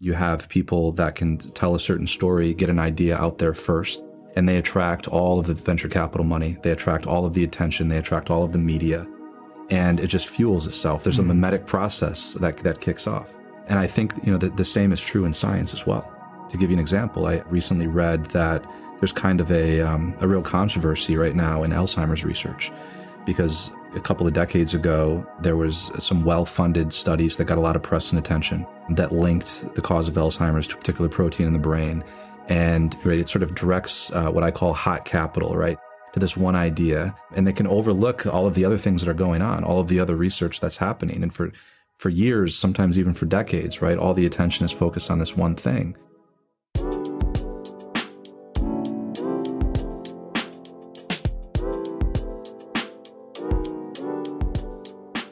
You have people that can tell a certain story, get an idea out there first, and they attract all of the venture capital money. They attract all of the attention. They attract all of the media. And it just fuels itself. There's a mimetic process that kicks off. And I think, the same is true in science as well. To give you an example, I recently read that there's kind of a real controversy right now in Alzheimer's research, because a couple of decades ago, there was some well-funded studies that got a lot of press and attention that linked the cause of Alzheimer's to a particular protein in the brain. And it sort of directs what I call hot capital, right, to this one idea. And they can overlook all of the other things that are going on, all of the other research that's happening. And for years, sometimes even for decades, right, all the attention is focused on this one thing.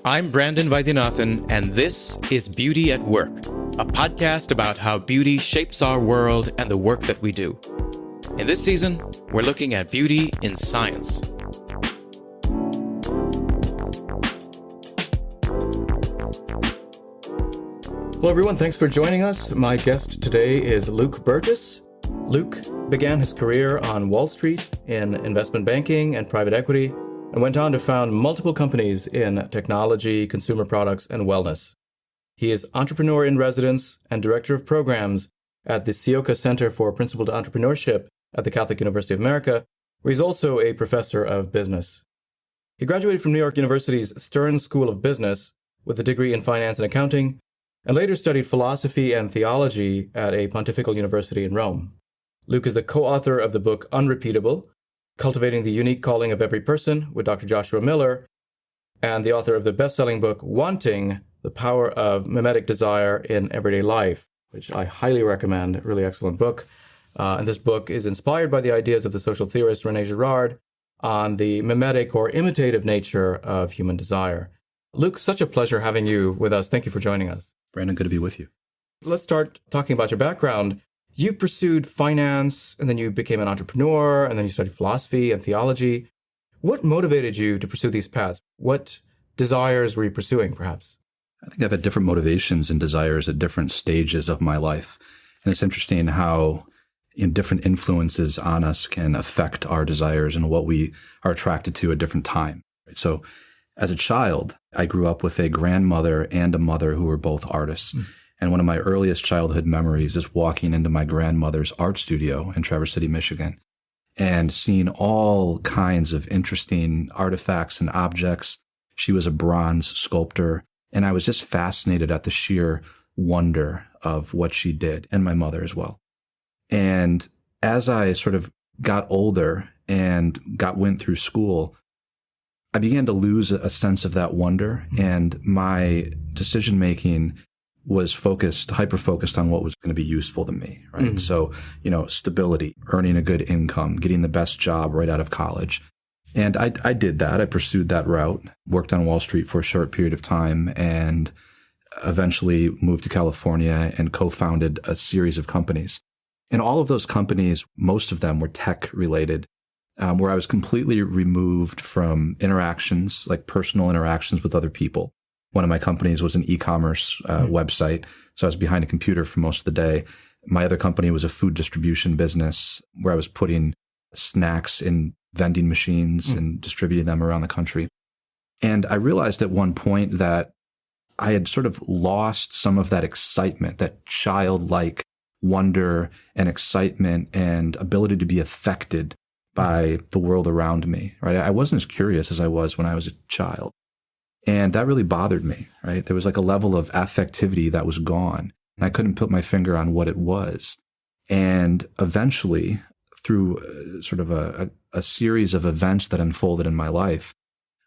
I'm Brandon Vaidyanathan, and this is Beauty at Work, a podcast about how beauty shapes our world and the work that we do. In this season, we're looking at beauty in science. Hello, everyone. Thanks for joining us. My guest today is Luke Burgis. Luke began his career on Wall Street in investment banking and private equity, and went on to found multiple companies in technology, consumer products, and wellness. He is entrepreneur in residence and director of programs at the Ciocca Center for Principled Entrepreneurship at the Catholic University of America, where he's also a professor of business. He graduated from New York University's Stern School of Business with a degree in finance and accounting, and later studied philosophy and theology at a pontifical university in Rome. Luke is the co-author of the book Unrepeatable, Cultivating the Unique Calling of Every Person with Dr. Joshua Miller, and the author of the bestselling book Wanting, the Power of Mimetic Desire in Everyday Life, which I highly recommend. Really excellent book. And this book is inspired by the ideas of the social theorist René Girard on the mimetic or imitative nature of human desire. Luke, such a pleasure having you with us. Thank you for joining us. Brandon, good to be with you. Let's start talking about your background. You pursued finance, and then you became an entrepreneur, and then you studied philosophy and theology. What motivated you to pursue these paths? What desires were you pursuing, perhaps? I think I've had different motivations and desires at different stages of my life. And it's interesting how different influences on us can affect our desires and what we are attracted to at different time. So as a child, I grew up with a grandmother and a mother who were both artists. And one of my earliest childhood memories is walking into my grandmother's art studio in Traverse City, Michigan, and seeing all kinds of interesting artifacts and objects. She was a bronze sculptor, and I was just fascinated at the sheer wonder of what she did, and my mother as well. And as I sort of got older and went through school, I began to lose a sense of that wonder, and my decision-making was hyper-focused on what was going to be useful to me, right? So, stability, earning a good income, getting the best job right out of college. And I did that. I pursued that route, worked on Wall Street for a short period of time, and eventually moved to California and co-founded a series of companies. And all of those companies, most of them were tech-related, where I was completely removed from interactions, like personal interactions with other people. One of my companies was an e-commerce website, so I was behind a computer for most of the day. My other company was a food distribution business where I was putting snacks in vending machines and distributing them around the country. And I realized at one point that I had sort of lost some of that excitement, that childlike wonder and excitement and ability to be affected by the world around me, right? I wasn't as curious as I was when I was a child. And that really bothered me, right? There was like a level of affectivity that was gone, and I couldn't put my finger on what it was. And eventually, through sort of a series of events that unfolded in my life,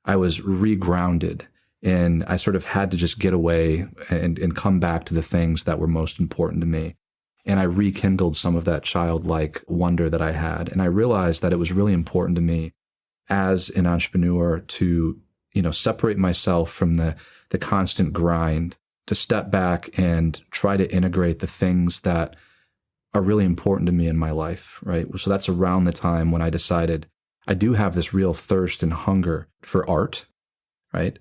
I was regrounded, and I sort of had to just get away and come back to the things that were most important to me. And I rekindled some of that childlike wonder that I had. And I realized that it was really important to me as an entrepreneur to separate myself from the constant grind, to step back and try to integrate the things that are really important to me in my life, right? So that's around the time when I decided I do have this real thirst and hunger for art, right?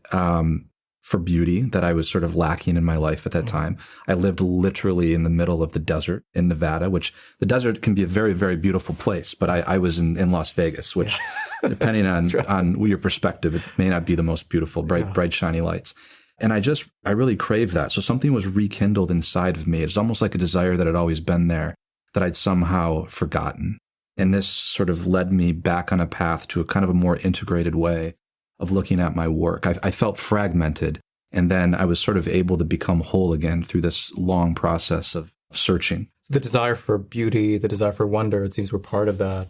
for beauty that I was sort of lacking in my life at that time. I lived literally in the middle of the desert in Nevada, which the desert can be a very, very beautiful place. But I was in Las Vegas, which depending on, on your perspective, it may not be the most beautiful, bright, shiny lights. And I really craved that. So something was rekindled inside of me. It's almost like a desire that had always been there that I'd somehow forgotten. And this sort of led me back on a path to a kind of a more integrated way of looking at my work. I felt fragmented, and then I was sort of able to become whole again through this long process of searching. The desire for beauty, the desire for wonder, it seems were part of that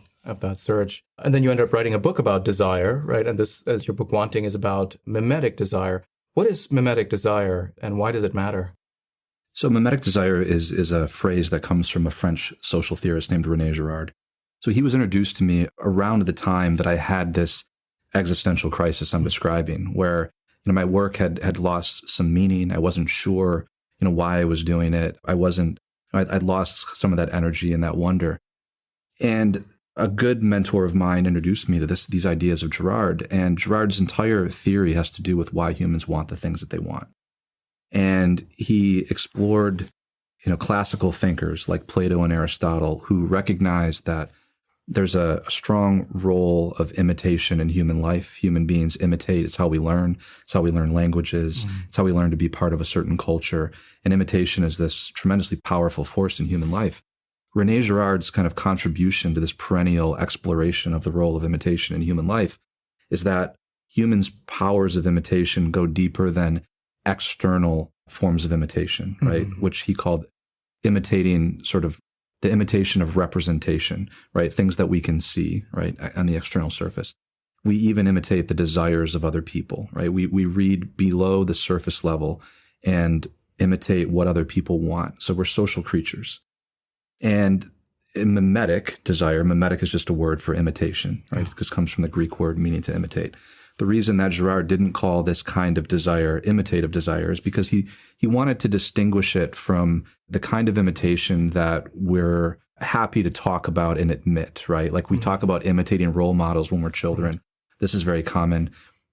search. And then you ended up writing a book about desire, right? And this, as your book Wanting, is about mimetic desire. What is mimetic desire, and why does it matter? So mimetic desire is a phrase that comes from a French social theorist named René Girard. So he was introduced to me around the time that I had this existential crisis I'm describing, where my work had lost some meaning. I wasn't sure why I was doing it. I'd lost some of that energy and that wonder. And a good mentor of mine introduced me to these ideas of Girard, and Girard's entire theory has to do with why humans want the things that they want. And he explored classical thinkers like Plato and Aristotle, who recognized that there's a strong role of imitation in human life. Human beings imitate. It's how we learn. It's how we learn languages. It's how we learn to be part of a certain culture. And imitation is this tremendously powerful force in human life. René Girard's kind of contribution to this perennial exploration of the role of imitation in human life is that humans' powers of imitation go deeper than external forms of imitation, right? Which he called imitating, sort of the imitation of representation, right? Things that we can see, right, on the external surface. We even imitate the desires of other people, right? We read below the surface level and imitate what other people want. So we're social creatures. And mimetic desire, mimetic is just a word for imitation, right? Because it comes from the Greek word meaning to imitate. The reason that Girard didn't call this kind of desire imitative desire is because he wanted to distinguish it from the kind of imitation that we're happy to talk about and admit, right? Like we talk about imitating role models when we're children. This is very common.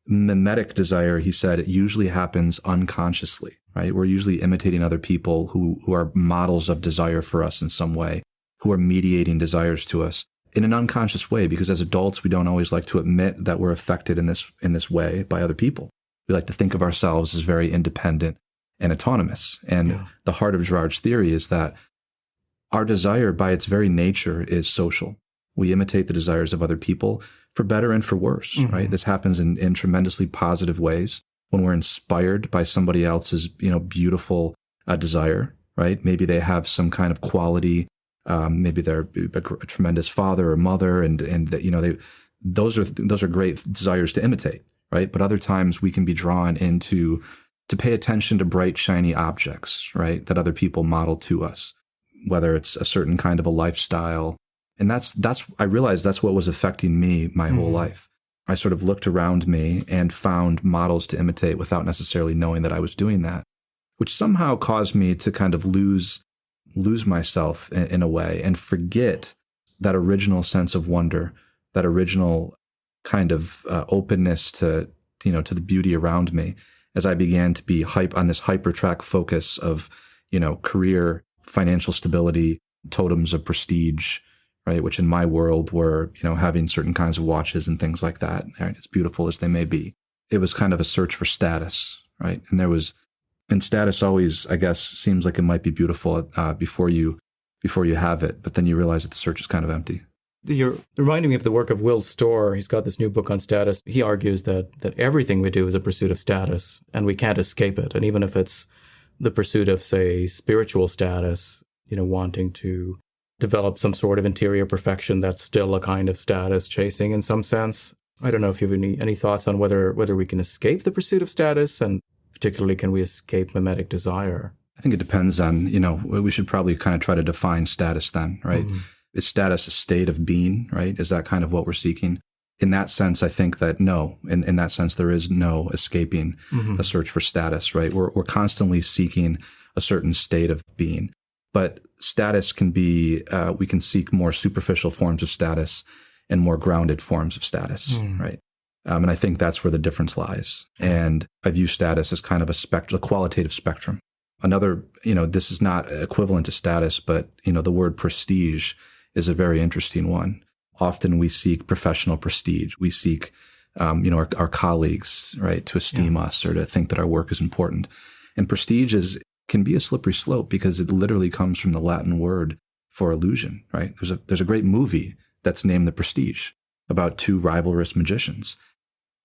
Mimetic desire, he said, it usually happens unconsciously, right? We're usually imitating other people who are models of desire for us in some way, who are mediating desires to us in an unconscious way, because as adults, we don't always like to admit that we're affected in this way by other people. We like to think of ourselves as very independent and autonomous. And the heart of Girard's theory is that our desire by its very nature is social. We imitate the desires of other people for better and for worse, right? This happens in tremendously positive ways when we're inspired by somebody else's, beautiful desire, right? Maybe they have some kind of quality. Maybe they're a tremendous father or mother, and that, those are great desires to imitate, right? But other times we can be drawn into to pay attention to bright, shiny objects, right? That other people model to us, whether it's a certain kind of a lifestyle. And I realized that's what was affecting me my whole life. I sort of looked around me and found models to imitate without necessarily knowing that I was doing that, which somehow caused me to kind of lose myself in a way and forget that original sense of wonder, that original kind of openness to the beauty around me, as I began to be on this hypertrack focus of, career, financial stability, totems of prestige, right? Which in my world were, having certain kinds of watches and things like that, right? As beautiful as they may be. It was kind of a search for status, right? And status always, I guess, seems like it might be beautiful before you have it, but then you realize that the search is kind of empty. You're reminding me of the work of Will Storr. He's got this new book on status. He argues that everything we do is a pursuit of status, and we can't escape it. And even if it's the pursuit of, say, spiritual status, wanting to develop some sort of interior perfection, that's still a kind of status chasing in some sense. I don't know if you have any thoughts on whether we can escape the pursuit of status, and particularly, can we escape mimetic desire? I think it depends on, we should probably kind of try to define status then, right? Is status a state of being, right? Is that kind of what we're seeking? In that sense, I think that no, in that sense, there is no escaping a search for status, right? We're constantly seeking a certain state of being. But status can be, we can seek more superficial forms of status and more grounded forms of status, right? And I think that's where the difference lies. And I view status as kind of a qualitative spectrum. Another, this is not equivalent to status, but, the word prestige is a very interesting one. Often we seek professional prestige. We seek, our colleagues, right, to esteem us or to think that our work is important. And prestige can be a slippery slope because it literally comes from the Latin word for illusion, right? There's a great movie that's named The Prestige about two rivalrous magicians.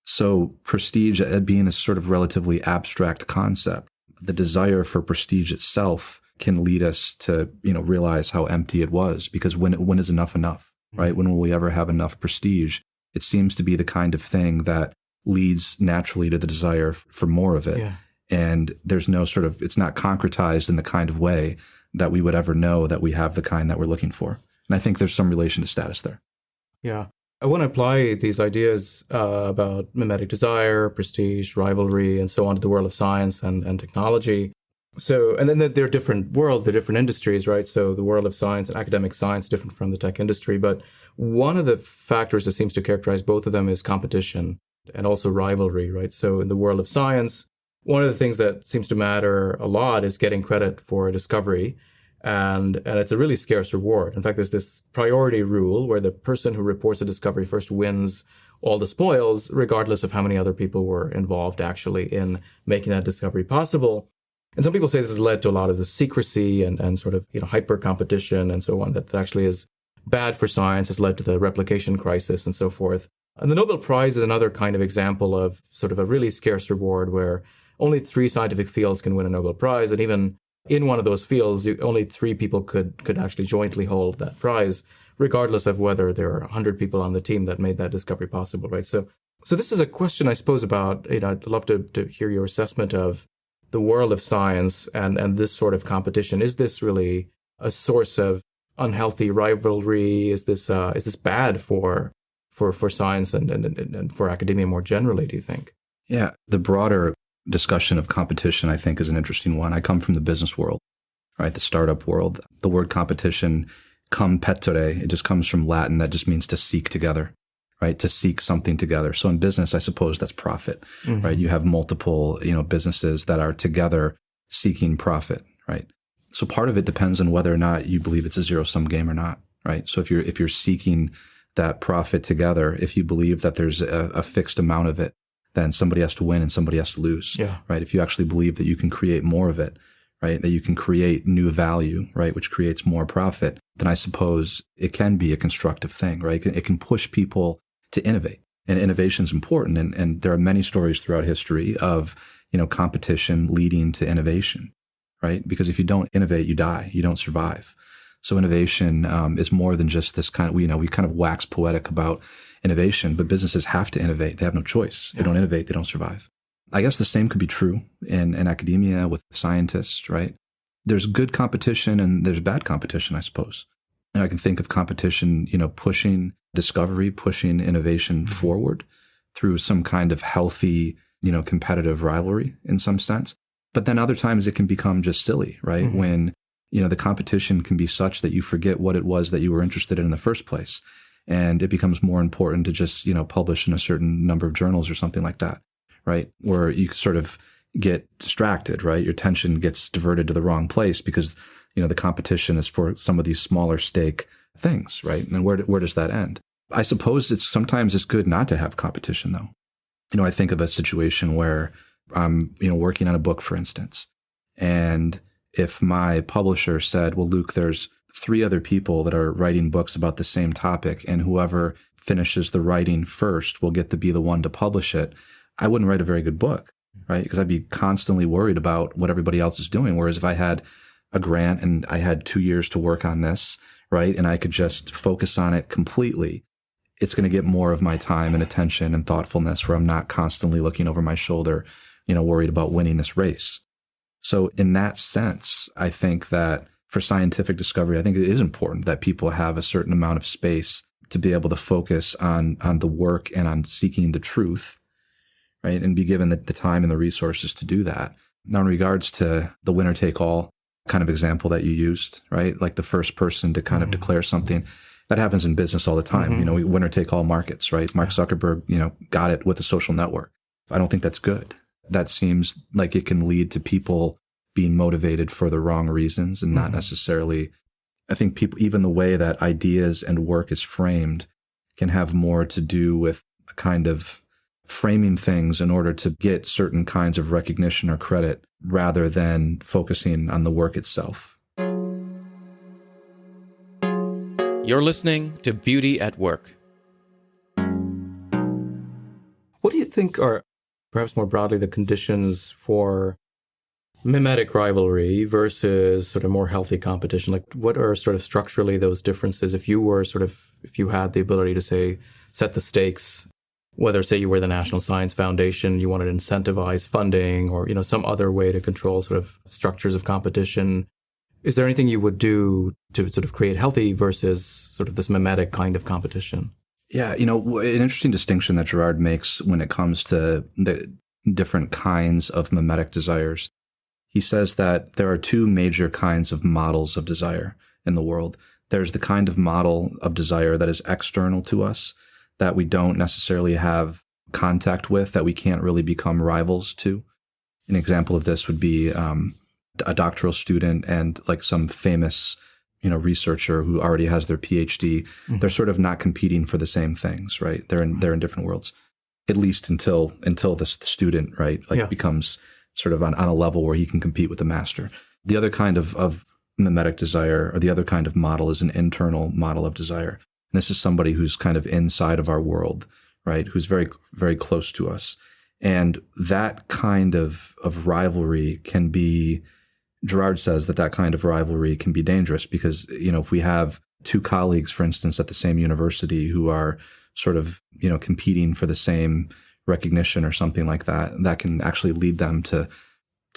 So prestige being this sort of relatively abstract concept, the desire for prestige itself can lead us to, realize how empty it was, because when is enough, right? When will we ever have enough prestige? It seems to be the kind of thing that leads naturally to the desire for more of it. Yeah. And there's no it's not concretized in the kind of way that we would ever know that we have the kind that we're looking for. And I think there's some relation to status there. Yeah. I want to apply these ideas about mimetic desire, prestige, rivalry, and so on to the world of science and technology. So, and then there are different worlds, there are different industries, right? So the world of science and academic science is different from the tech industry. But one of the factors that seems to characterize both of them is competition and also rivalry, right? So in the world of science, one of the things that seems to matter a lot is getting credit for a discovery. And it's a really scarce reward. In fact, there's this priority rule where the person who reports a discovery first wins all the spoils, regardless of how many other people were involved actually in making that discovery possible. And some people say this has led to a lot of the secrecy and sort of, hyper competition and so on that actually is bad for science, has led to the replication crisis and so forth. And the Nobel Prize is another kind of example of sort of a really scarce reward where only 3 scientific fields can win a Nobel Prize. And even in one of those fields, only 3 people could actually jointly hold that prize, regardless of whether there are 100 people on the team that made that discovery possible, right? So this is a question, I suppose, about, I'd love to hear your assessment of the world of science and this sort of competition. Is this really a source of unhealthy rivalry? Is this bad for science and for academia more generally, do you think? Yeah, the broader discussion of competition, I think, is an interesting one. I come from the business world, right? The startup world. The word competition, competere, it just comes from Latin. That just means to seek together, right? To seek something together. So in business, I suppose that's profit, right? You have multiple, businesses that are together seeking profit, right? So part of it depends on whether or not you believe it's a zero-sum game or not, right? So if you're seeking that profit together, if you believe that there's a fixed amount of it, then somebody has to win and somebody has to lose, right? If you actually believe that you can create more of it, right? That you can create new value, right? Which creates more profit, then I suppose it can be a constructive thing, right? It can push people to innovate, and innovation is important. And there are many stories throughout history of, competition leading to innovation, right? Because if you don't innovate, you die, you don't survive. So innovation is more than just this kind of, we kind of wax poetic about innovation, but businesses have to innovate. They have no choice. They don't innovate, they don't survive. I guess the same could be true in academia with scientists, right? There's good competition and there's bad competition, I suppose. And I can think of competition, pushing discovery, pushing innovation forward through some kind of healthy, competitive rivalry in some sense. But then other times it can become just silly, right? When, the competition can be such that you forget what it was that you were interested in the first place. And it becomes more important to just, publish in a certain number of journals or something like that, right? Where you sort of get distracted, right? Your attention gets diverted to the wrong place because, the competition is for some of these smaller stake things, right? And where does that end? I suppose sometimes it's good not to have competition though. I think of a situation where I'm, working on a book, for instance, and if my publisher said, well, Luke, there's 3 other people that are writing books about the same topic, and whoever finishes the writing first will get to be the one to publish it, I wouldn't write a very good book, right? Because I'd be constantly worried about what everybody else is doing. Whereas if I had a grant and I had 2 years to work on this, right, and I could just focus on it completely, it's going to get more of my time and attention and thoughtfulness where I'm not constantly looking over my shoulder, worried about winning this race. So in that sense, I think that for scientific discovery, I think it is important that people have a certain amount of space to be able to focus on the work and on seeking the truth, right? And be given the time and the resources to do that. Now, in regards to the winner take all kind of example that you used, right? Like the first person to kind of declare something, That happens in business all the time. Mm-hmm. Winner take all markets, right? Mark Zuckerberg, got it with a social network. I don't think that's good. That seems like it can lead to people being motivated for the wrong reasons and not necessarily. I think people, even the way that ideas and work is framed, can have more to do with a kind of framing things in order to get certain kinds of recognition or credit rather than focusing on the work itself. You're listening to Beauty at Work. What do you think are, perhaps more broadly, the conditions for mimetic rivalry versus sort of more healthy competition? Like, what are sort of structurally those differences? If you had the ability to, say, set the stakes, whether, say, you were the National Science Foundation, you wanted to incentivize funding or, some other way to control sort of structures of competition, is there anything you would do to sort of create healthy versus sort of this mimetic kind of competition? Yeah, an interesting distinction that Girard makes when it comes to the different kinds of mimetic desires. He says that there are two major kinds of models of desire in the world. There's the kind of model of desire that is external to us, that we don't necessarily have contact with, that we can't really become rivals to. An example of this would be a doctoral student and like some famous, researcher who already has their PhD. They're sort of not competing for the same things, right? They're in different worlds, at least until the student, right, becomes sort of on a level where he can compete with the master. The other kind of mimetic desire, or the other kind of model, is an internal model of desire. And this is somebody who's kind of inside of our world, right? Who's very, very close to us. And that kind of rivalry can be, Girard says that kind of rivalry can be dangerous because, if we have two colleagues, for instance, at the same university who are sort of, competing for the same recognition or something like that, that can actually lead them to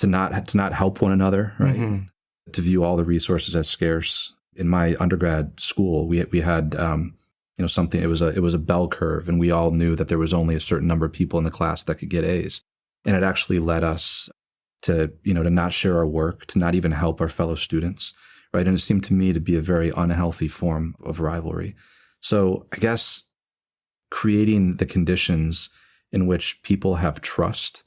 not help one another, right? Mm-hmm. To view all the resources as scarce. In my undergrad school, we had something. It was a bell curve, and we all knew that there was only a certain number of people in the class that could get A's, and it actually led us to not share our work, to not even help our fellow students, right? And it seemed to me to be a very unhealthy form of rivalry. So I guess creating the conditions in which people have trust,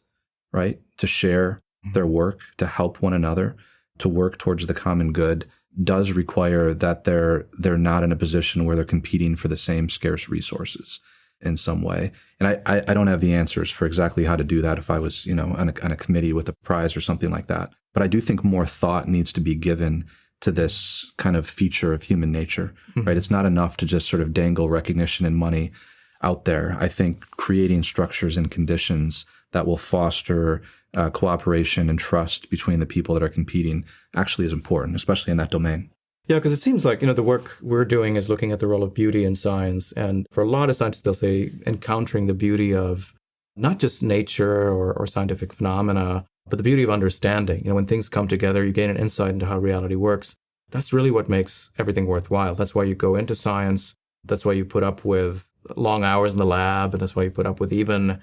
right, to share their work, to help one another, to work towards the common good, does require that they're not in a position where they're competing for the same scarce resources in some way. And I don't have the answers for exactly how to do that if I was, on a committee with a prize or something like that. But I do think more thought needs to be given to this kind of feature of human nature, right? It's not enough to just sort of dangle recognition and money out there. I think creating structures and conditions that will foster cooperation and trust between the people that are competing actually is important, especially in that domain. Yeah, because it seems like, the work we're doing is looking at the role of beauty in science. And for a lot of scientists, they'll say encountering the beauty of not just nature or scientific phenomena, but the beauty of understanding. When things come together, you gain an insight into how reality works. That's really what makes everything worthwhile. That's why you go into science. That's why you put up with long hours in the lab. And that's why you put up with even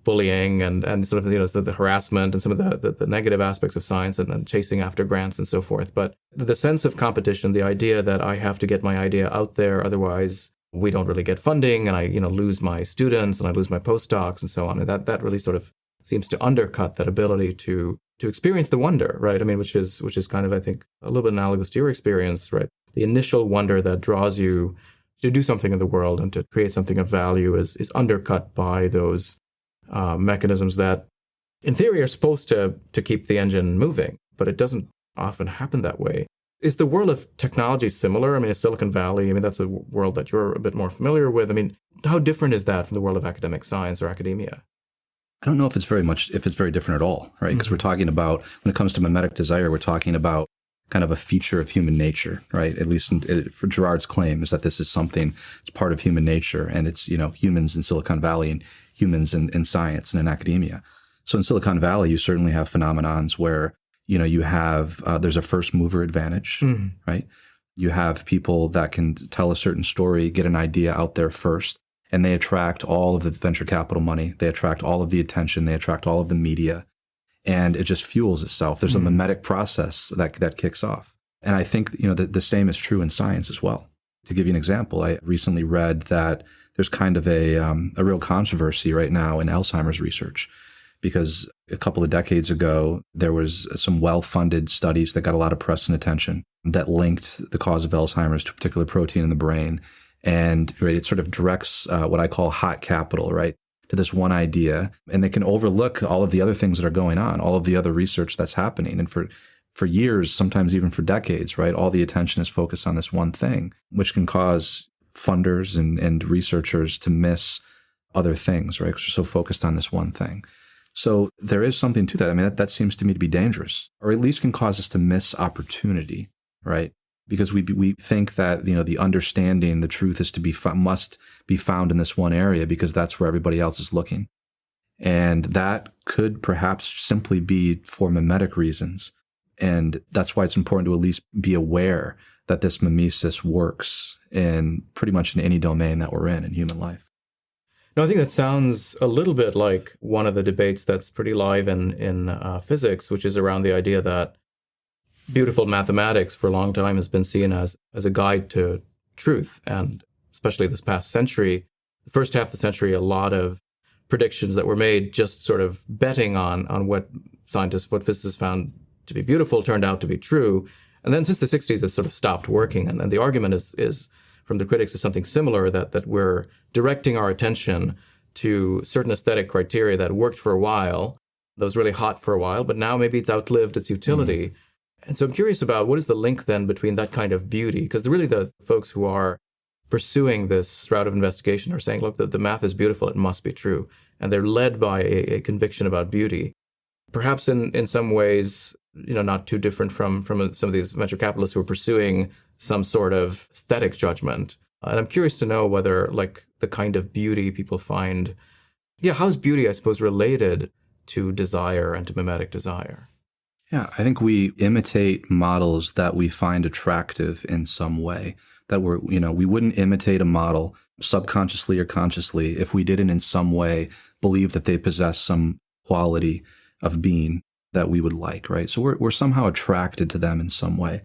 bullying and sort of, the harassment and some of the negative aspects of science and then chasing after grants and so forth. But the sense of competition, the idea that I have to get my idea out there, otherwise we don't really get funding and I, lose my students and I lose my postdocs and so on. And that really sort of seems to undercut that ability to experience the wonder, right? I mean, which is kind of, I think, a little bit analogous to your experience, right? The initial wonder that draws you to do something in the world and to create something of value is undercut by those mechanisms that, in theory, are supposed to keep the engine moving, but it doesn't often happen that way. Is the world of technology similar? I mean, is Silicon Valley, that's a world that you're a bit more familiar with. I mean, how different is that from the world of academic science or academia? I don't know if it's very different at all, right? Because we're talking about, when it comes to mimetic desire, we're talking about kind of a feature of human nature, right? At least for Girard's claim is that this is something, it's part of human nature, and it's, humans in Silicon Valley and humans in science and in academia. So in Silicon Valley, you certainly have phenomenons where, you have, there's a first mover advantage, right? You have people that can tell a certain story, get an idea out there first, and they attract all of the venture capital money. They attract all of the attention. They attract all of the media. And it just fuels itself. There's a mimetic process that kicks off. And I think, the same is true in science as well. To give you an example, I recently read that there's kind of a real controversy right now in Alzheimer's research, because a couple of decades ago, there was some well-funded studies that got a lot of press and attention that linked the cause of Alzheimer's to a particular protein in the brain. And right, it sort of directs what I call hot capital, right, to this one idea. And they can overlook all of the other things that are going on, all of the other research that's happening. And for years, sometimes even for decades, right, all the attention is focused on this one thing, which can cause funders and researchers to miss other things, right, because we're so focused on this one thing. So there is something to that. I mean, that seems to me to be dangerous, or at least can cause us to miss opportunity, right? Because we think that, the understanding, the truth is must be found in this one area because that's where everybody else is looking. And that could perhaps simply be for mimetic reasons. And that's why it's important to at least be aware that this mimesis works in pretty much in any domain that we're in human life. No, I think that sounds a little bit like one of the debates that's pretty live in physics, which is around the idea that beautiful mathematics for a long time has been seen as a guide to truth. And especially this past century, the first half of the century, a lot of predictions that were made just sort of betting on what physicists found to be beautiful turned out to be true. And then since the 60s, it's sort of stopped working. And the argument is from the critics is something similar, that we're directing our attention to certain aesthetic criteria that worked for a while, that was really hot for a while, but now maybe it's outlived its utility. Mm. And so I'm curious about what is the link then between that kind of beauty? Because really the folks who are pursuing this route of investigation are saying, look, the math is beautiful, it must be true. And they're led by a conviction about beauty. Perhaps in some ways, not too different from some of these venture capitalists who are pursuing some sort of aesthetic judgment. And I'm curious to know whether, like, the kind of beauty people find, how is beauty, I suppose, related to desire and to mimetic desire? Yeah, I think we imitate models that we find attractive in some way. That we wouldn't imitate a model subconsciously or consciously if we didn't in some way believe that they possess some quality of being that we would like, right? So we're somehow attracted to them in some way.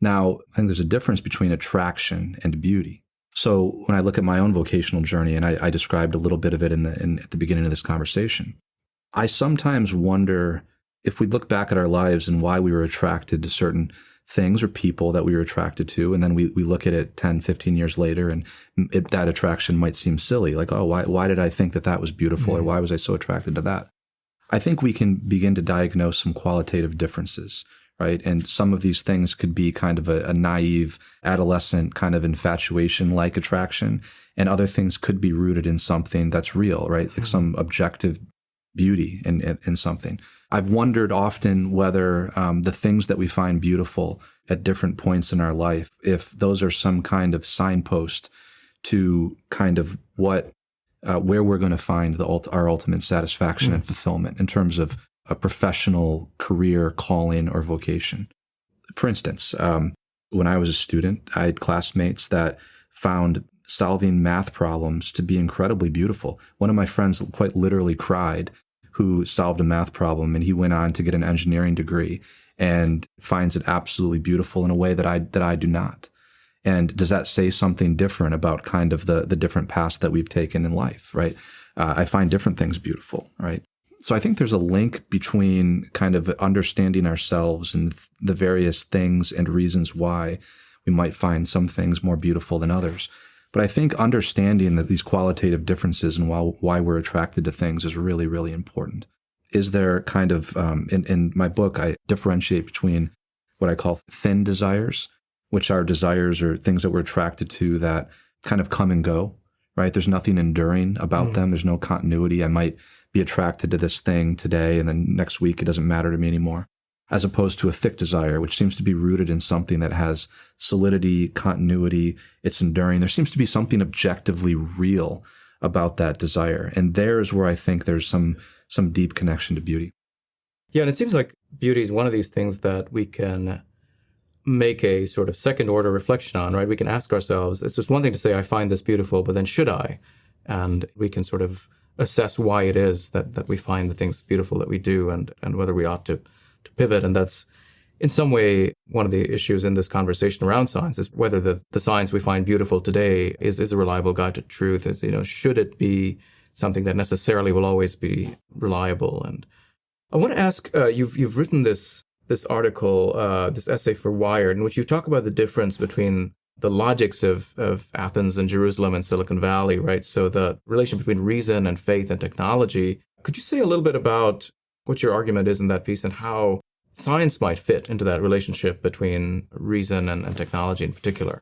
Now, I think there's a difference between attraction and beauty. So when I look at my own vocational journey, and I described a little bit of it at the beginning of this conversation, I sometimes wonder if we look back at our lives and why we were attracted to certain things or people that we were attracted to, and then we look at it 10, 15 years later, and that attraction might seem silly, like, oh, why did I think that was beautiful, or why was I so attracted to that? I think we can begin to diagnose some qualitative differences, right? And some of these things could be kind of a naive, adolescent kind of infatuation-like attraction, and other things could be rooted in something that's real, right? Like some objective beauty in something. I've wondered often whether the things that we find beautiful at different points in our life, if those are some kind of signpost to kind of where we're going to find our ultimate satisfaction and fulfillment in terms of a professional career, calling, or vocation. For instance, when I was a student, I had classmates that found solving math problems to be incredibly beautiful. One of my friends quite literally cried, who solved a math problem, and he went on to get an engineering degree and finds it absolutely beautiful in a way that I do not. And does that say something different about kind of the different paths that we've taken in life, right? I find different things beautiful, right? So I think there's a link between kind of understanding ourselves and the various things and reasons why we might find some things more beautiful than others. But I think understanding that these qualitative differences and why we're attracted to things is really, really important. Is there kind of, in my book, I differentiate between what I call thin desires, which are desires or things that we're attracted to that kind of come and go, right? There's nothing enduring about them. There's no continuity. I might be attracted to this thing today, and then next week it doesn't matter to me anymore. As opposed to a thick desire, which seems to be rooted in something that has solidity, continuity, it's enduring. There seems to be something objectively real about that desire. And there's where I think there's some deep connection to beauty. Yeah, and it seems like beauty is one of these things that we can make a sort of second order reflection on, right? We can ask ourselves, it's just one thing to say, I find this beautiful, but then should I? And we can sort of assess why it is that we find the things beautiful that we do, and whether we ought to pivot. And that's in some way, one of the issues in this conversation around science is whether the science we find beautiful today is a reliable guide to truth. Should it be something that necessarily will always be reliable? And I want to ask, you've written this article, this essay for Wired, in which you talk about the difference between the logics of Athens and Jerusalem and Silicon Valley, right? So the relation between reason and faith and technology. Could you say a little bit about what your argument is in that piece and how science might fit into that relationship between reason and technology in particular?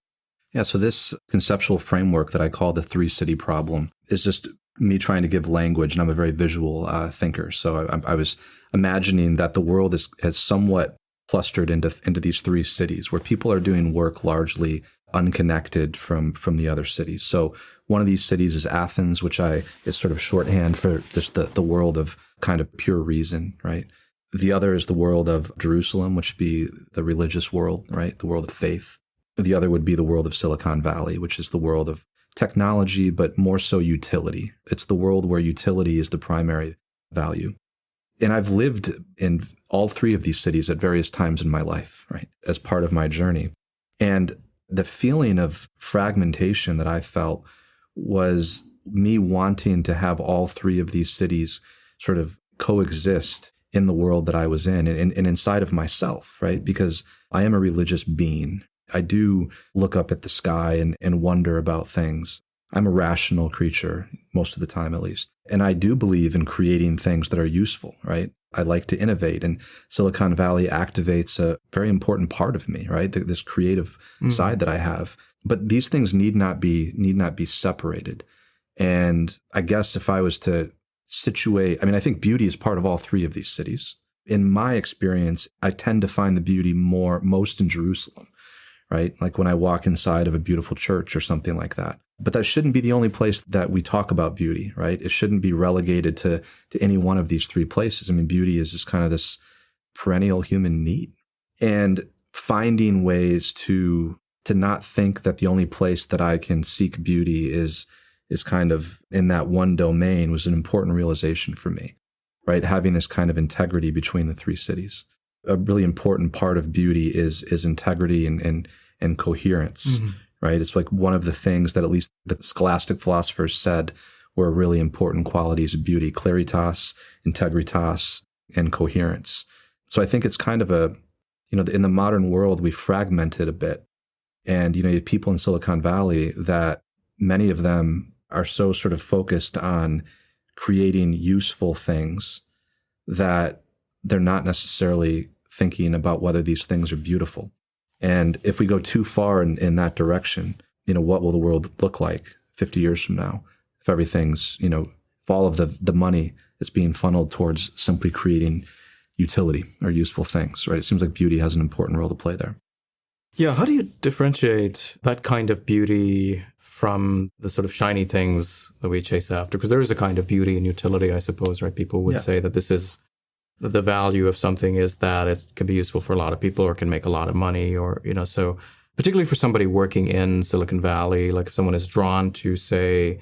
Yeah, so this conceptual framework that I call the three-city problem is just me trying to give language, and I'm a very visual thinker. So I was imagining that the world has somewhat clustered into these three cities where people are doing work largely unconnected from the other cities. So one of these cities is Athens, which is sort of shorthand for just the world of kind of pure reason, right? The other is the world of Jerusalem, which would be the religious world, right? The world of faith. The other would be the world of Silicon Valley, which is the world of technology, but more so utility. It's the world where utility is the primary value. And I've lived in all three of these cities at various times in my life, right, as part of my journey. And the feeling of fragmentation that I felt was me wanting to have all three of these cities sort of coexist in the world that I was in and inside of myself, right? Because I am a religious being. I do look up at the sky and wonder about things. I'm a rational creature, most of the time at least. And I do believe in creating things that are useful, right? I like to innovate, and Silicon Valley activates a very important part of me, right? This creative side that I have. But these things need not be separated. And I guess if I was to situate, I think beauty is part of all three of these cities. In my experience, I tend to find the beauty most in Jerusalem, right? Like when I walk inside of a beautiful church or something like that. But that shouldn't be the only place that we talk about beauty, right? It shouldn't be relegated to any one of these three places. Beauty is just kind of this perennial human need. And finding ways to not think that the only place that I can seek beauty is kind of in that one domain was an important realization for me, right? Having this kind of integrity between the three cities. A really important part of beauty is integrity and coherence, right? It's like one of the things that at least the scholastic philosophers said were really important qualities of beauty: claritas, integritas, and coherence. So I think it's kind of in the modern world, we fragmented a bit. And, you have people in Silicon Valley that many of them are so sort of focused on creating useful things that they're not necessarily thinking about whether these things are beautiful. And if we go too far in that direction, what will the world look like 50 years from now if everything's, if all of the money is being funneled towards simply creating utility or useful things, right? It seems like beauty has an important role to play there. Yeah, how do you differentiate that kind of beauty from the sort of shiny things that we chase after? Because there is a kind of beauty and utility, I suppose, right? People would say that this is the value of something is that it can be useful for a lot of people or can make a lot of money, or, so particularly for somebody working in Silicon Valley, like if someone is drawn to, say,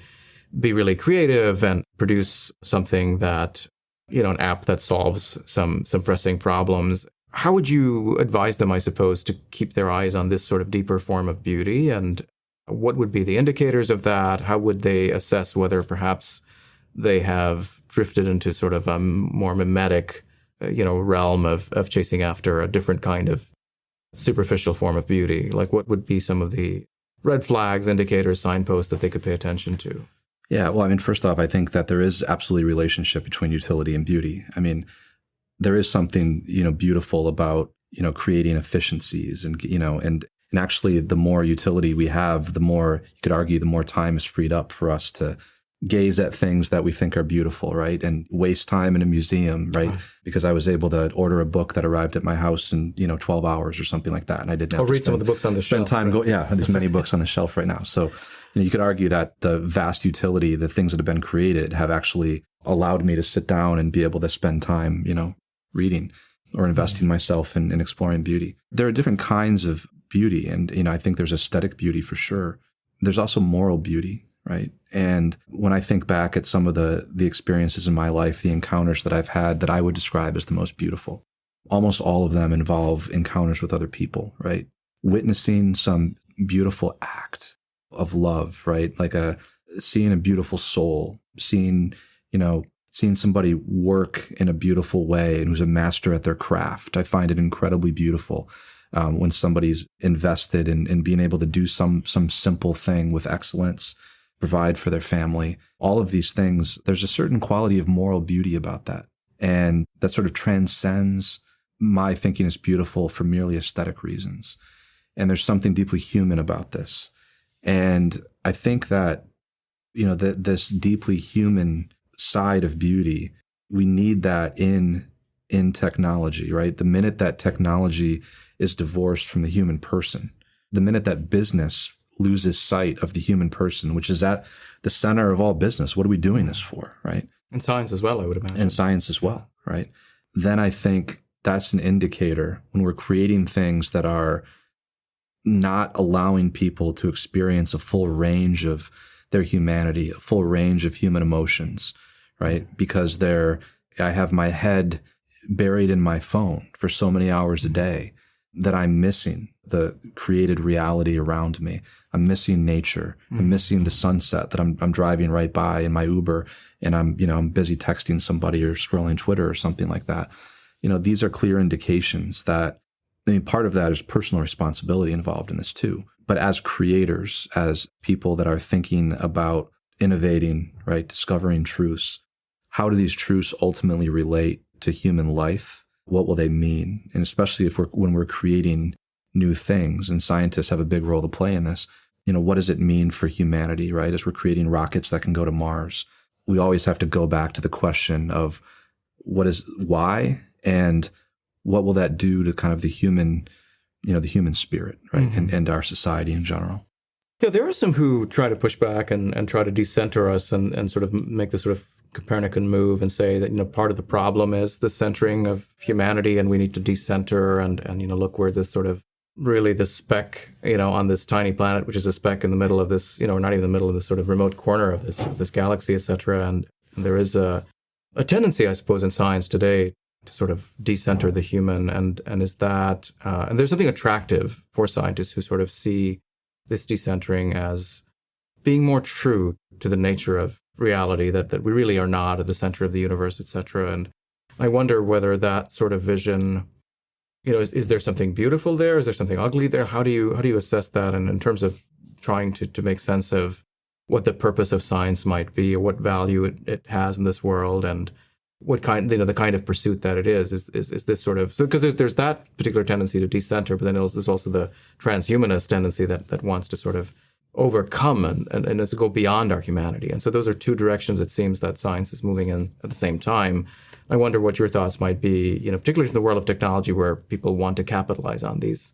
be really creative and produce something that, an app that solves some pressing problems, how would you advise them, I suppose, to keep their eyes on this sort of deeper form of beauty? And what would be the indicators of that? How would they assess whether perhaps they have drifted into sort of a more mimetic, realm of chasing after a different kind of superficial form of beauty? Like, what would be some of the red flags, indicators, signposts that they could pay attention to? Yeah, well, first off, I think that there is absolutely a relationship between utility and beauty. There is something, beautiful about, creating efficiencies and actually the more utility we have, the more, you could argue, the more time is freed up for us to gaze at things that we think are beautiful, right? And waste time in a museum, right? Because I was able to order a book that arrived at my house in, 12 hours or something like that. And I didn't have to read some of the books on the shelf. Spend time, there's many books on the shelf right now. So, you could argue that the vast utility, the things that have been created have actually allowed me to sit down and be able to spend time, reading or investing myself in exploring beauty. There are different kinds of beauty. And, I think there's aesthetic beauty for sure. There's also moral beauty, right? And when I think back at some of the experiences in my life, the encounters that I've had that I would describe as the most beautiful, almost all of them involve encounters with other people, right? Witnessing some beautiful act of love, right? Like seeing a beautiful soul, seeing somebody work in a beautiful way and who's a master at their craft. I find it incredibly beautiful when somebody's invested in being able to do some simple thing with excellence, provide for their family. All of these things, there's a certain quality of moral beauty about that. And that sort of transcends my thinking is beautiful for merely aesthetic reasons. And there's something deeply human about this. And I think that, this deeply human side of beauty, we need that in technology, right? The minute that technology is divorced from the human person, the minute that business loses sight of the human person, which is at the center of all business, what are we doing this for, right? And science as well, I would imagine. And science as well, right? Then I think that's an indicator when we're creating things that are not allowing people to experience a full range of their humanity, a full range of human emotions, right? Because I have my head buried in my phone for so many hours a day that I'm missing the created reality around me. I'm missing nature. I'm missing the sunset that I'm driving right by in my Uber, and I'm busy texting somebody or scrolling Twitter or something like that. These are clear indications that, part of that is personal responsibility involved in this too. But as creators, as people that are thinking about innovating, right, discovering truths, how do these truths ultimately relate to human life? What will they mean? And especially when we're creating new things, and scientists have a big role to play in this, what does it mean for humanity, right? As we're creating rockets that can go to Mars, we always have to go back to the question of why and what will that do to kind of the human spirit, right? And our society in general. Yeah, there are some who try to push back and try to decenter us and sort of make this sort of Copernican move and say that, part of the problem is the centering of humanity and we need to decenter and look, we're this sort of really the speck, on this tiny planet, which is a speck in the middle of this, not even the middle of this sort of remote corner of this galaxy, et cetera. And there is a tendency, I suppose, in science today to sort of decenter the human, and is that and there's something attractive for scientists who sort of see this decentering as being more true to the nature of reality, that we really are not at the center of the universe, etc. And I wonder whether that sort of vision, is there something beautiful there? Is there something ugly there? How do you assess that? And in terms of trying to make sense of what the purpose of science might be, or what value it has in this world, and what kind, the kind of pursuit that it is this sort of, so because there's that particular tendency to decenter, but then there's also the transhumanist tendency that wants to sort of overcome and is to go beyond our humanity. And so those are two directions it seems that science is moving in at the same time. I wonder what your thoughts might be, particularly in the world of technology where people want to capitalize on these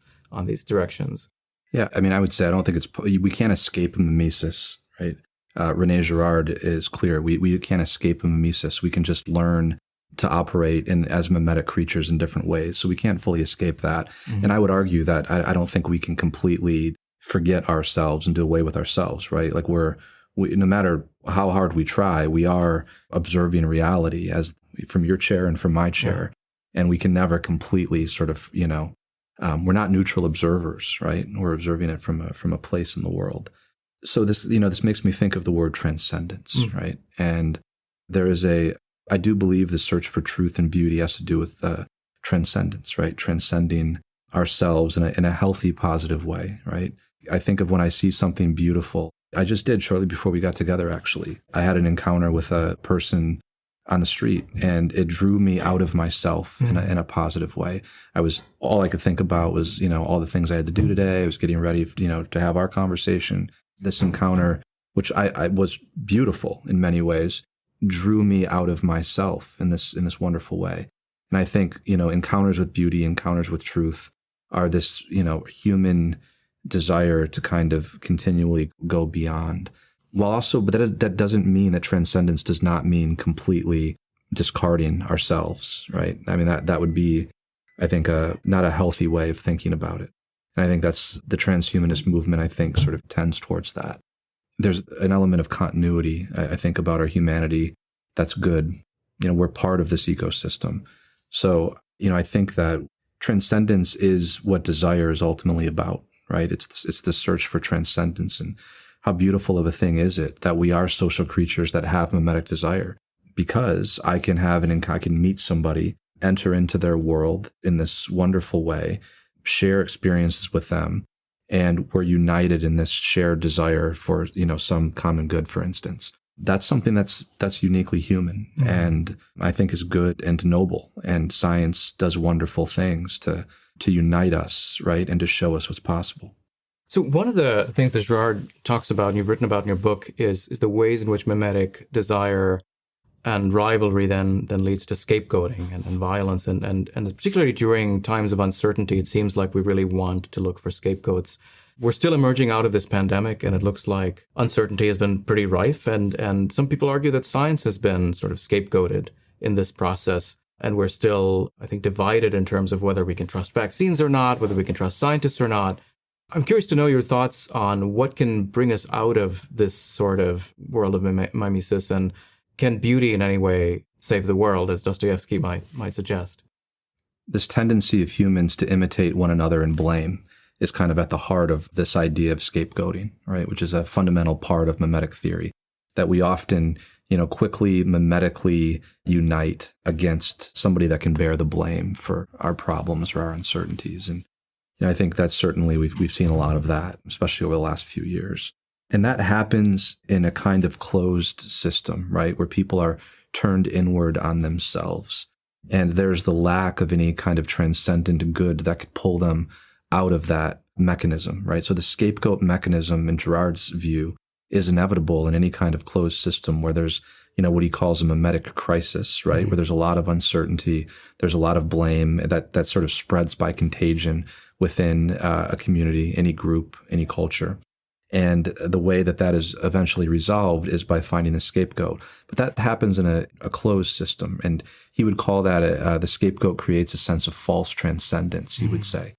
directions. Yeah, I would say I don't think we can't escape mimesis, right? René Girard is clear. We can't escape a mimesis. We can just learn to operate as mimetic creatures in different ways. So we can't fully escape that. And I would argue that I don't think we can completely forget ourselves and do away with ourselves, right? Like no matter how hard we try, we are observing reality as from your chair and from my chair. Yeah. And we can never completely sort of, we're not neutral observers, right? We're observing it from a place in the world. So this makes me think of the word transcendence, right? And I do believe the search for truth and beauty has to do with transcendence, right? Transcending ourselves in a healthy, positive way, right? I think of when I see something beautiful. I just did shortly before we got together, actually. I had an encounter with a person on the street, and it drew me out of myself in a positive way. All I could think about was, all the things I had to do today. I was getting ready, to have our conversation. This encounter, which I was beautiful in many ways, drew me out of myself in this wonderful way. And I think, encounters with beauty, encounters with truth are this, human desire to kind of continually go beyond. But that doesn't mean that transcendence does not mean completely discarding ourselves, right? That would be, I think, not a healthy way of thinking about it. And I think that's the transhumanist movement, I think, sort of tends towards that. There's an element of continuity, I think, about our humanity that's good. We're part of this ecosystem. So I think that transcendence is what desire is ultimately about, right? It's the search for transcendence. And how beautiful of a thing is it that we are social creatures that have mimetic desire, because I can meet somebody, enter into their world in this wonderful way, share experiences with them, and we're united in this shared desire for, some common good, for instance. That's something that's uniquely human, and I think is good and noble. And science does wonderful things to unite us, right, and to show us what's possible. So one of the things that Girard talks about, and you've written about in your book, is the ways in which mimetic desire and rivalry then leads to scapegoating and violence. And particularly during times of uncertainty, it seems like we really want to look for scapegoats. We're still emerging out of this pandemic, and it looks like uncertainty has been pretty rife. And some people argue that science has been sort of scapegoated in this process. And we're still, I think, divided in terms of whether we can trust vaccines or not, whether we can trust scientists or not. I'm curious to know your thoughts on what can bring us out of this sort of world of mimesis, and can beauty in any way save the world, as Dostoevsky might suggest? This tendency of humans to imitate one another and blame is kind of at the heart of this idea of scapegoating, right? Which is a fundamental part of mimetic theory, that we often, quickly mimetically unite against somebody that can bear the blame for our problems or our uncertainties. And I think that's certainly, we've seen a lot of that, especially over the last few years. And that happens in a kind of closed system, right? Where people are turned inward on themselves. And there's the lack of any kind of transcendent good that could pull them out of that mechanism, right? So the scapegoat mechanism, in Girard's view, is inevitable in any kind of closed system where there's, what he calls a mimetic crisis, right? Where there's a lot of uncertainty, there's a lot of blame that sort of spreads by contagion within a community, any group, any culture. And the way that is eventually resolved is by finding the scapegoat. But that happens in a closed system. And he would call that the scapegoat creates a sense of false transcendence, he would say.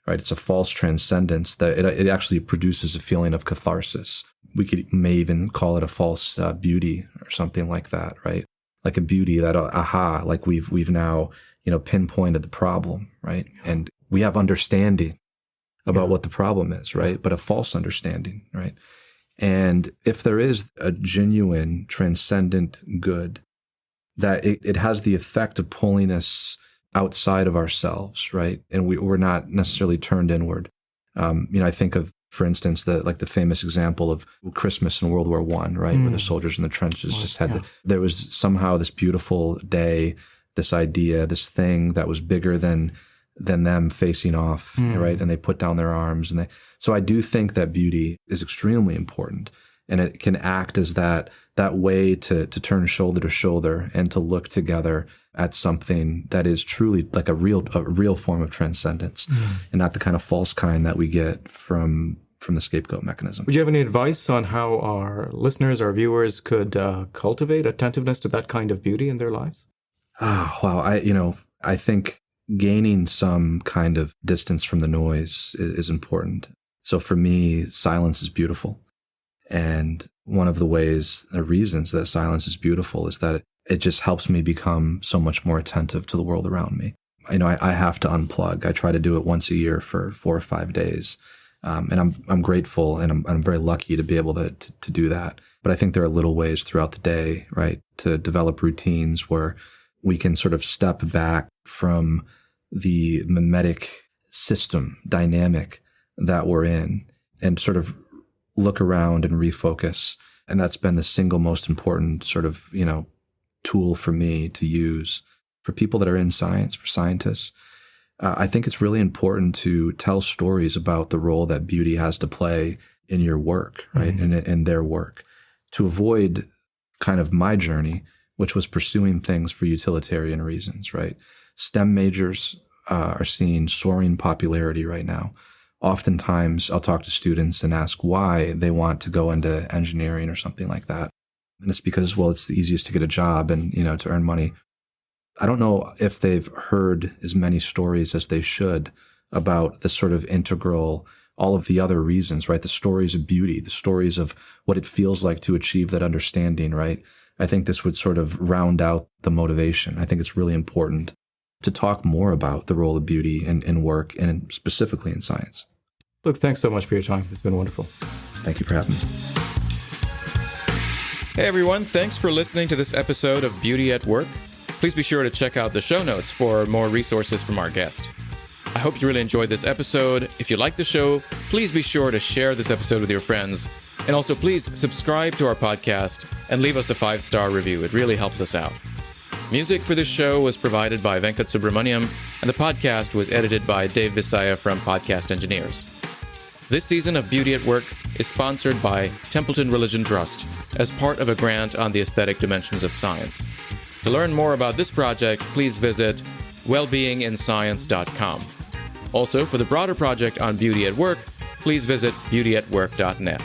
Right? It's a false transcendence that it actually produces a feeling of catharsis. We may even call it a false beauty or something like that, right? Like a beauty that, like we've now, pinpointed the problem, right? And we have understanding about what the problem is, right? But a false understanding, right? And if there is a genuine transcendent good, that it has the effect of pulling us outside of ourselves, right? And we're not necessarily turned inward. I think of, for instance, the famous example of Christmas in World War I, right? Where the soldiers in the trenches just had there was somehow this beautiful day, this idea, this thing that was bigger than them facing off, right? And they put down their arms, so I do think that beauty is extremely important, and it can act as that way to turn shoulder to shoulder and to look together at something that is truly like a real form of transcendence, and not the kind of false kind that we get from the scapegoat mechanism. Would you have any advice on how our listeners, our viewers, could cultivate attentiveness to that kind of beauty in their lives? Oh, wow. I think gaining some kind of distance from the noise is important. So for me, silence is beautiful. And one of the reasons that silence is beautiful is that it just helps me become so much more attentive to the world around me. I have to unplug. I try to do it once a year for 4 or 5 days. And I'm grateful, and I'm very lucky to be able to do that. But I think there are little ways throughout the day, right, to develop routines where we can sort of step back from the mimetic system dynamic that we're in and sort of look around and refocus. And that's been the single most important sort of, tool for me to use for people that are in science, for scientists. I think it's really important to tell stories about the role that beauty has to play in your work, right? In their work, to avoid kind of my journey, which was pursuing things for utilitarian reasons, right? STEM majors are seeing soaring popularity right now. Oftentimes, I'll talk to students and ask why they want to go into engineering or something like that. And it's because, well, it's the easiest to get a job and, to earn money. I don't know if they've heard as many stories as they should about the sort of integral, all of the other reasons, right? The stories of beauty, the stories of what it feels like to achieve that understanding, right? I think this would sort of round out the motivation. I think it's really important to talk more about the role of beauty in work and specifically in science. Luke, thanks so much for your time. It's been wonderful. Thank you for having me. Hey everyone, thanks for listening to this episode of Beauty at Work. Please be sure to check out the show notes for more resources from our guest. I hope you really enjoyed this episode. If you like the show, please be sure to share this episode with your friends. And also please subscribe to our podcast and leave us a 5-star review. It really helps us out. Music for this show was provided by Venkat Subramaniam, and the podcast was edited by Dave Visaya from Podcast Engineers. This season of Beauty at Work is sponsored by Templeton Religion Trust as part of a grant on the aesthetic dimensions of science. To learn more about this project, please visit wellbeinginscience.com. Also, for the broader project on beauty at work, please visit beautyatwork.net.